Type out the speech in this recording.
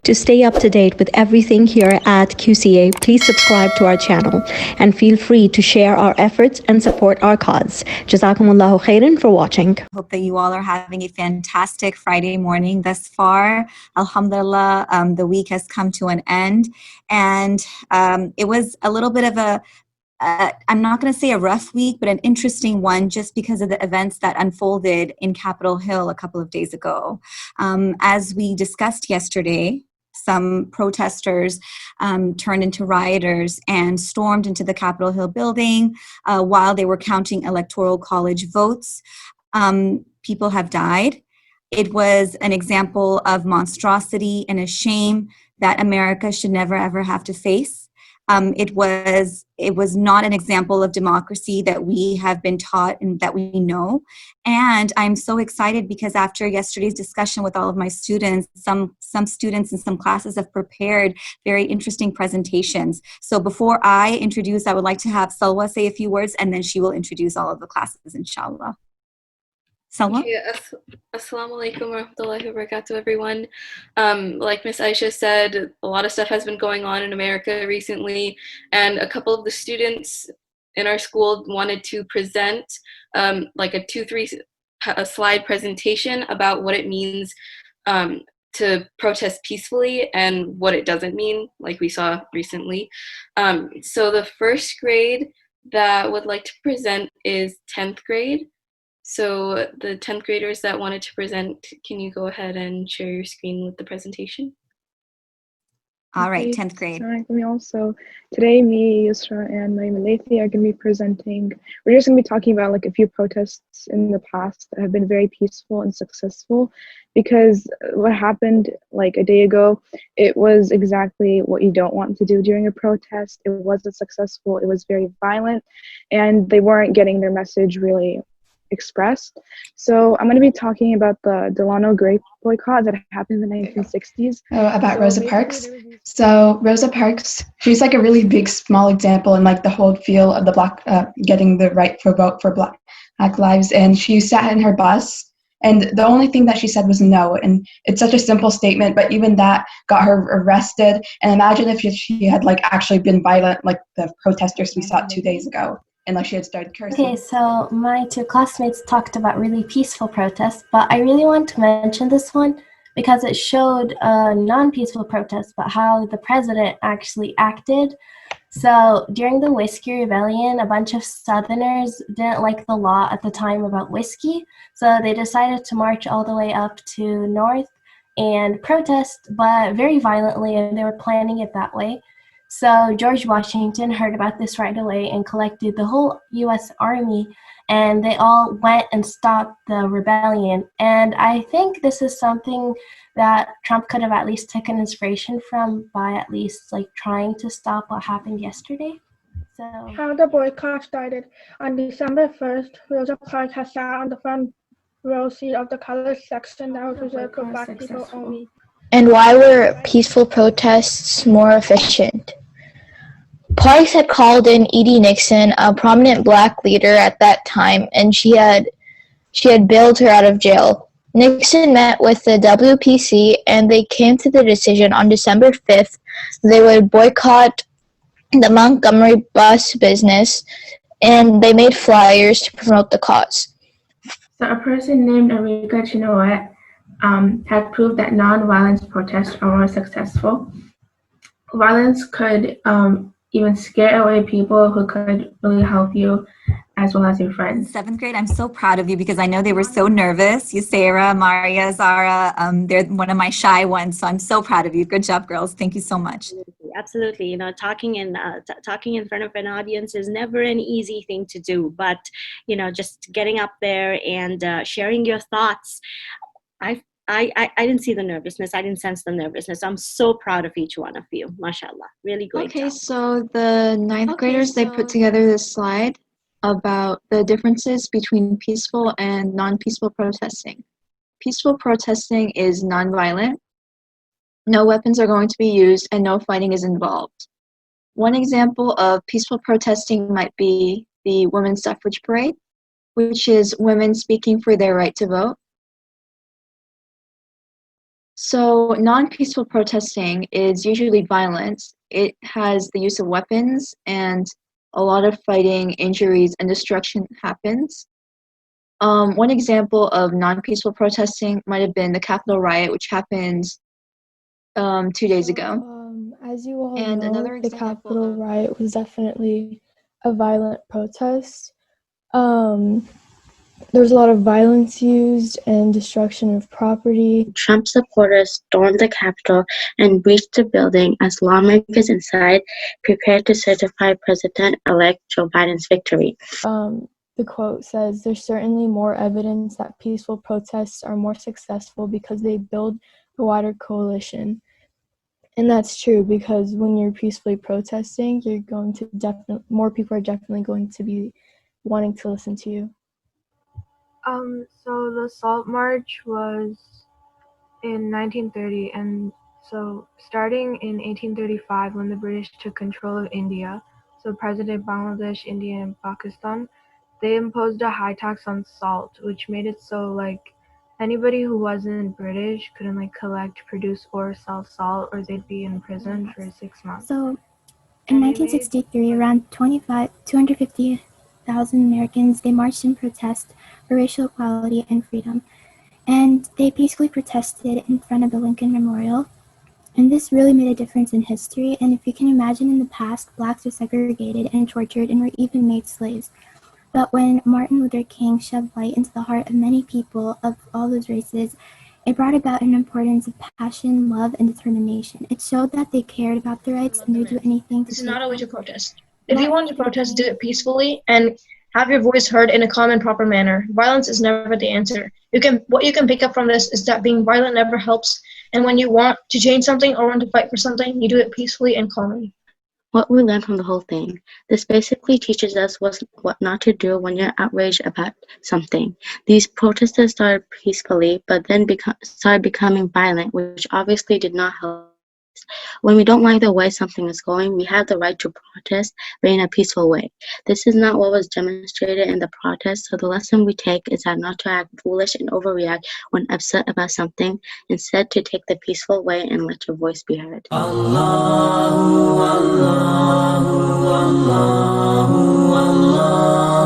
To stay up to date with everything here at QCA, please subscribe to our channel and feel free to share our efforts and support our cause. Jazakumullahu khairan for watching. Hope that you all are having a fantastic Friday morning thus far. Alhamdulillah, the week has come to an end, and it was a little bit of a I'm not going to say a rough week, but an interesting one just because of the events that unfolded in Capitol Hill a couple of days ago. As we discussed yesterday, some protesters turned into rioters and stormed into the Capitol Hill building while they were counting electoral college votes. People have died. It was an example of monstrosity and a shame that America should never ever have to face. It was not an example of democracy that we have been taught and that we know. And I'm so excited because after yesterday's discussion with all of my students, some students in some classes have prepared very interesting presentations. So before I introduce, I would like to have Salwa say a few words, and then she will introduce all of the classes, inshallah. Salwa? Okay, Assalamu alaikum wa rahmatullahi wa barakatuh, everyone. Like Miss Aisha said, a lot of stuff has been going on in America recently, and a couple of the students in our school wanted to present like a 2-3 slide presentation about what it means to protest peacefully and what it doesn't mean, like we saw recently. So the first grade that would like to present is 10th grade. So the 10th graders that wanted to present, can you go ahead and share your screen with the presentation? All right, 10th grade. So today, me, Yusra, and Maryam Alethi are going to be presenting. We're just going to be talking about like a few protests in the past that have been very peaceful and successful, because what happened like a day ago, it was exactly what you don't want to do during a protest. It wasn't successful. It was very violent, and they weren't getting their message really expressed. So I'm going to be talking about the Delano grape boycott that happened in the 1960s. About Rosa Parks. So Rosa Parks, she's like a really big, small example in like the whole feel of the black, getting the right for vote for black lives. And she sat in her bus, and the only thing that she said was no. And it's such a simple statement, but even that got her arrested. And imagine if she had like actually been violent, like the protesters we saw 2 days ago. And like she had started cursing. Okay, so my two classmates talked about really peaceful protests, but I really want to mention this one because it showed a non-peaceful protest, but how the president actually acted. So during the Whiskey Rebellion, a bunch of Southerners didn't like the law at the time about whiskey, so they decided to march all the way up to North and protest, but very violently, and they were planning it that way. So George Washington heard about this right away and collected the whole U.S. Army, and they all went and stopped the rebellion. And I think this is something that Trump could have at least taken inspiration from by at least like trying to stop what happened yesterday. So how the boycott started. On December 1st, Rosa Parks has sat on the front row seat of the college section that was reserved for black people only. And why were peaceful protests more efficient? Parks had called in E.D. Nixon, a prominent black leader at that time, and she had bailed her out of jail. Nixon met with the WPC, and they came to the decision on December 5th they would boycott the Montgomery bus business, and they made flyers to promote the cause. So a person named Enrica Chenoweth had proved that non-violence protests are more successful. Violence could even scare away people who could really help you as well as your friends. 7th grade, I'm so proud of you because I know they were so nervous. You, Sarah, Maria, Zara, they're one of my shy ones, so I'm so proud of you. Good job, girls. Thank you so much. Absolutely. You know, talking in front of an audience is never an easy thing to do, but, you know, just getting up there and sharing your thoughts. I didn't see the nervousness. I didn't sense the nervousness. I'm so proud of each one of you. MashaAllah. Really great job. So the ninth graders, they put together this slide about the differences between peaceful and non-peaceful protesting. Peaceful protesting is non-violent. No weapons are going to be used and no fighting is involved. One example of peaceful protesting might be the Women's Suffrage Parade, which is women speaking for their right to vote. So non-peaceful protesting is usually violent. It has the use of weapons and a lot of fighting, injuries, and destruction happens. One example of non-peaceful protesting might have been the Capitol riot, which happened 2 days ago. As you all And know, another the example Capitol of- riot was definitely a violent protest. There was a lot of violence used and destruction of property. Trump supporters stormed the Capitol and breached the building as lawmakers inside prepared to certify President-elect Joe Biden's victory. The quote says, "There's certainly more evidence that peaceful protests are more successful because they build a wider coalition." And that's true, because when you're peacefully protesting, you're going to more people are definitely going to be wanting to listen to you. So the Salt March was in 1930, and so starting in 1835, when the British took control of India, so President Bangladesh, India, and Pakistan, they imposed a high tax on salt, which made it so like anybody who wasn't British couldn't like collect, produce, or sell salt, or they'd be in prison for 6 months. So in 1963, around 250,000 Americans, they marched in protest for racial equality and freedom. And they peacefully protested in front of the Lincoln Memorial. And this really made a difference in history. And if you can imagine, in the past, blacks were segregated and tortured and were even made slaves. But when Martin Luther King shoved light into the heart of many people of all those races, it brought about an importance of passion, love, and determination. It showed that they cared about their rights and they would do anything to This is take not a way to them. protest. If you want to protest, do it peacefully and have your voice heard in a calm and proper manner. Violence is never the answer. What you can pick up from this is that being violent never helps, and when you want to change something or want to fight for something, you do it peacefully and calmly. What we learned from the whole thing, this basically teaches us what not to do when you're outraged about something. These protesters started peacefully, but then started becoming violent, which obviously did not help. When we don't like the way something is going, we have the right to protest, but in a peaceful way. This is not what was demonstrated in the protest, so the lesson we take is that not to act foolish and overreact when upset about something, instead to take the peaceful way and let your voice be heard. Allahu, Allahu, Allahu, Allah.